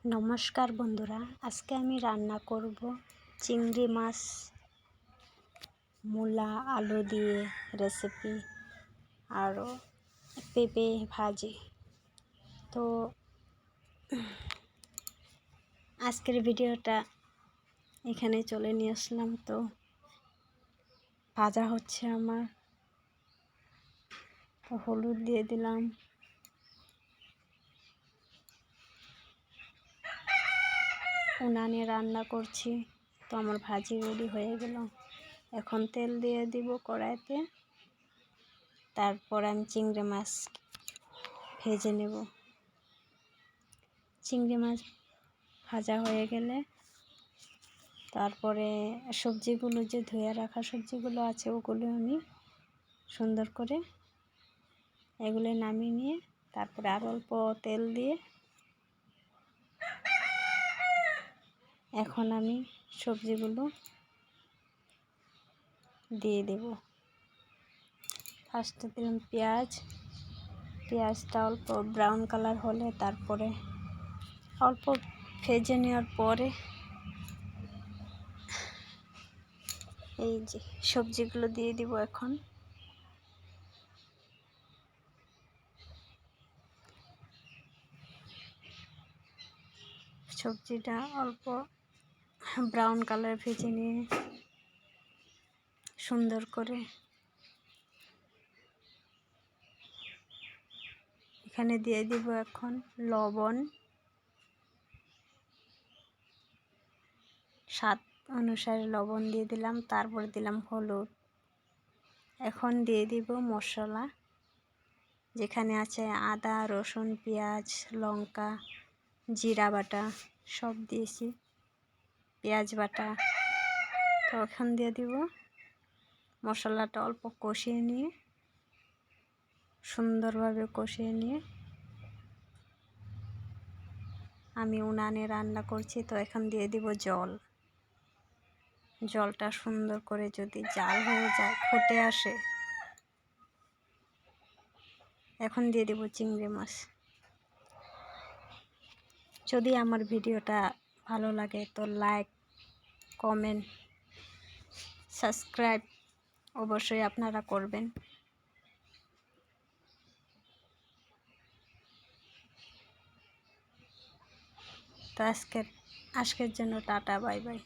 নমস্কার বন্ধুরা, আজকে আমি রান্না করব চিংড়ি মাছ মূলা আলু দিয়ে রেসিপি আরও পেঁপে ভাজি। তো আজকের ভিডিওটা এখানে চলে নিয়ে আসলাম। তো ভাজা হচ্ছে আমার, তো হলুদ দিয়ে দিলাম, উনানে রান্না করছি। তো আমার ভাজি রেডি হয়ে গেল। এখন তেল দিয়ে দিব কড়াইতে, তারপর আমি চিংড়ি মাছ ভেজে নেব। চিংড়ি মাছ ভাজা হয়ে গেলে তারপরে সবজিগুলো, যে ধুয়ে রাখা সবজিগুলো আছে, ওগুলো আমি সুন্দর করে এগুলো নামিয়ে নিয়ে তারপরে আর অল্প তেল দিয়ে এখন আমি সবজিগুলো দিয়ে দেব। ফার্স্টে দিলাম পেঁয়াজটা অল্প ব্রাউন কালার হলে তারপরে অল্প ভেজে নেওয়ার পরে এই যে সবজিগুলো দিয়ে দিব। এখন সবজিটা অল্প ব্রাউন কালার ভেজে নিয়ে সুন্দর করে এখানে দিয়ে দিব এখন লবণ, স্বাদ অনুসারে লবণ দিয়ে দিলাম, তারপর দিলাম হলুদ। এখন দিয়ে দিব মশলা, যেখানে আছে আদা রসুন পেঁয়াজ লঙ্কা জিরা বাটা সব দিয়েছি, পেঁয়াজ বাটা। তো এখন দিয়ে দিব মশলাটা অল্প কষিয়ে নিয়ে, সুন্দরভাবে কষিয়ে নিয়ে আমি উনানে রান্না করছি। তো এখন দিয়ে দিব জলটা সুন্দর করে যদি জাল হয়ে যায়, ফুটে আসে, এখন দিয়ে দেব চিংড়ি মাছ। যদি আমার ভিডিওটা ভালো লাগে তো লাইক কমেন্ট সাবস্ক্রাইব অবশ্যই আপনারা করবেন। তো আজকের জন্য টাটা, বাই বাই।